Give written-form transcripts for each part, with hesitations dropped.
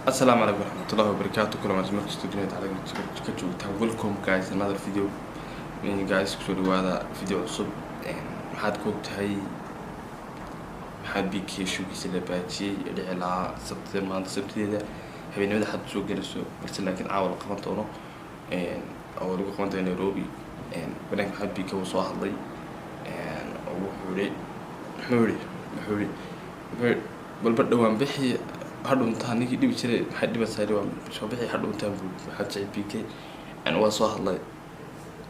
السلام عليكم ورحمة الله وبركاته. كل ما سمعت استوديوهات على كجوجتان. welcome guys another video. guys kusoo dhawaada video cusub. maxaad ku tahay maxaad bikii shugiisa la baajiyay dhici lahaa sabtida maanta sabtideeda habeenimada xad soo galayso balse laakiin caawal qaban doono oo lagu qaban doono Nairobi. banaan maxaad bikii uu soo hadlay oo wuxuu yiri balba dhawaan bixi hadhuntaan ninkii dhibi jiray maxay dhibaysay soo bixi hadhuntaan buu xajay bikii waa soo hadlay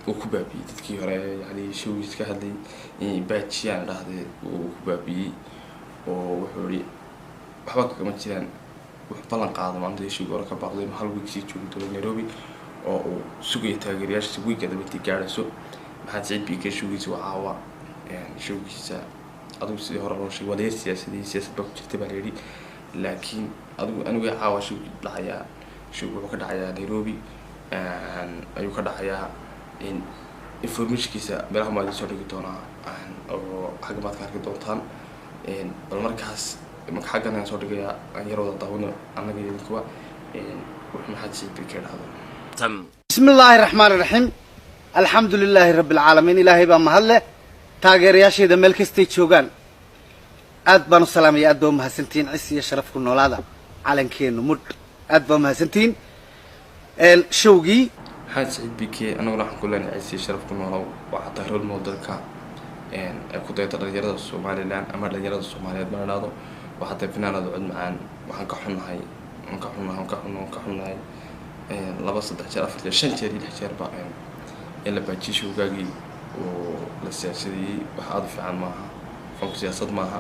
ku baabiye dadkii hore yani showgiis ka hadlay baajiyaan dhahday ku baabiye oo wuxuu yiri waxba kama jiraan wax balan qaado maanta showga hore ka baaqday hal week si joogto Nairobi oo uu sugay taageerayaasha weekada intii gaarayso maxaa bikii showgiisa waa caawa showgiisa aduu sidii hore loo sheegay walaal siyaasad baa ku jirtay baa leeyahay laakiin anigu caawa show dhacaya show wuxuu ka dhacayaa Nairobi ayuu ka dhacayaa in informationkiisa meelaha ma soo dhigi doonaa oo xagmaad ka arki doontaan bal markaas marka xaggan aan soo dhigayaa aan yaroo daawano anaga idinkuwa wuxuu maxaa bikii dhahdo تم بسم الله الرحمن الرحيم الحمد لله رب العالمين إلهي بما هلا تاجر يا شيء ده ملك استيجوجان أدبان السلام يا أدبان مهسنتين عسي شرفكم نولادا على كين مد أدبان مهسنتين الشوقي حاج بكي أنا وراح نقول لنا عسي شرفكم نولادا وحتى هرول مودركا كنت يترجع الصومالي الآن أمر رجال الصومالي بنادو وحتى فينا ندعو معان وحنكحنا هاي وحنكحنا هاي laba saddex jeer afar jeer shan jeer lix jeer baa in la baajiyo showgaagii oo la siyaasadii wax aad u fiican maaha fanku siyaasad maaha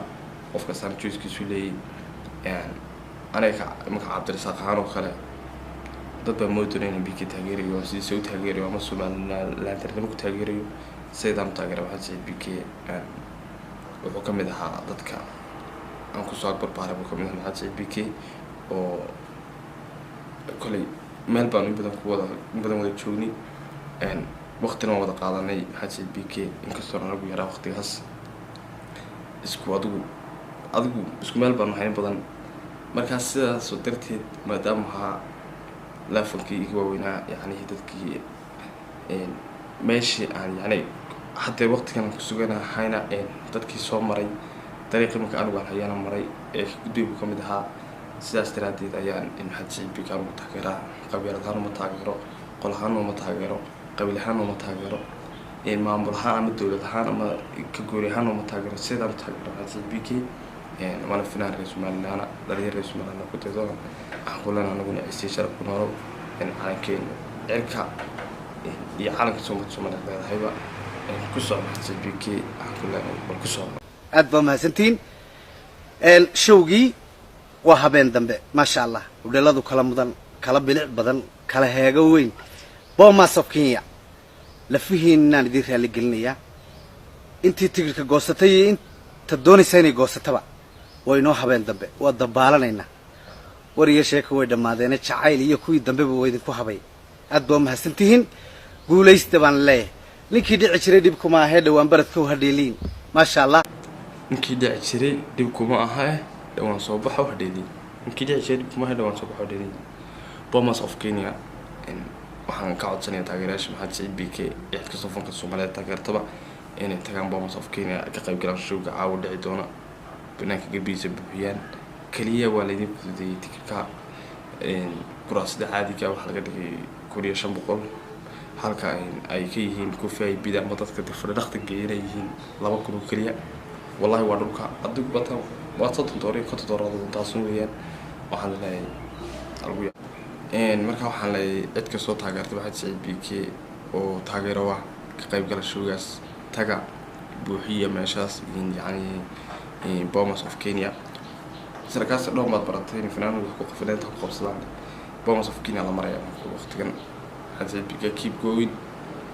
qofka saan choice-kiisu leeyahay aniga marka Cabdirasaaq Xaan oo kale dad baa moodayeen bikii taageerayo si soo taageerayo ama Somaliland ku taageerayo sidaan taageero waxaa bikii wuxuu ka mid ahaa dadka aan ku soo barbaaray buu ka mid ahaa bikii oo kolay meel baan badan wada joognay waqtina wada qaadanay maxaa bikii inkastoo anagu yaraa waqtigaas isku adigu isku meel baan hayn badan markaas sidaas oo darteed maadaama laafankii igu waaweynaa yani dadkii meeshii aan yani hadda waqtigan ku suganahayna dadkii soo maray dariiqii marka anigu aan hayana maray guddigu ka mid ahaa sidaas daraadeed ayaan maxaa bikii ugu taageeraa qabiil ahaan uma taageero qol ahaan uma taageero qabiil ahaan uma taageero maamul ahaan ama dawlad ahaan ama ka goori ahaan uma taageero sidaan taageero maxaa bikii mana finaan Somaliland dhalinyarada Somaliland ku taado aan qolana anaguna isii sharaf ku noolo caalamkeen cirka iyo caalamka Soomaaliland leedahayba ku soo maxaa bikii aan qolana ku soo aad baa mahadsantiin showgii waa habeen dambe ma sha Allah udheeladu kala mudan kala bilic badan kala heega weyn Bomas of Kenya la fihiinaan idin raali gelinaya intii tigirka goosatay inta doonaysa inay goosataba way noo habeen dambe waa dabaalanayna wariye sheeko way dhamaadeen jacayl iyo kuwii dambe way idin ku habay aad baa mahadsantihiin guulaysta baan leeyahay ninkii dhici jiray dib kuma aha dhawaan baradka u hadheeliin ma sha Allah ninkii dhici jiray dib kuma aha dhawaan soo baxo hadheeliin ninkii dhici jiray dib kuma aha dhawaan soo baxo hadheeliin Bomas of Kenya waxaan ka codsanayaa taageerayaasha maxaa bikii cid kasta fanka Soomaaliyeed taageertaba inay tagaan Bomas of Kenya ka qayb galaan showga caawa dhici doona banaanka gabiisa buuxiyaan kaliya waa leedin fududeeyay tikirka kuraasada caadiga waxa laga dhigay 1500 halka ay ka yihiin kufay bida ama dadka difra dhaqtan geeyay yihiin 200 kaliya wallahi waa dhulka adigu batan waa $7 taas weeyaan waxaan leeyahay algu marka waxaan leeyahay cid ka soo taageertay waxaa bikii oo taageero ah ka qayb gala showgaas taga buuxiya meeshaas yani Bomas of Kenya sarkaas dhowr maad baratay in finaanadu ku qofleenta ku qabsadaan Bomas of Kenya la maraya waqtigan hadii bikii keep going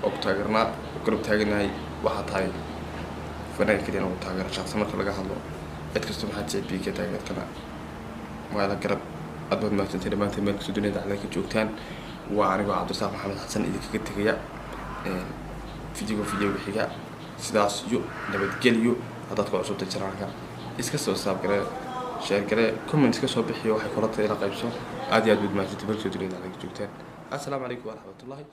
oo taageerna garab taaganahay waxa tahay fanaanka inuu taageero shaqsi marka laga hadlo cid kasta maxaa bikii taageertana waa la garab أدبر ما تنتهي ما تنتهي ملك سوداني على كي جوكتان وأنا عبد الرزاق محمد حسن إذا كنت تجيا فيديو بحاجة سداس يو نبت جليو هذا تقول عصوب تجرانك إسكت سو ساب كره share gare comments ka soo bixiyo waxay kula tahay la qaybso aad iyo aad bad maajid barkii dunida laga joogtaan assalaamu calaykum wa rahmatullahi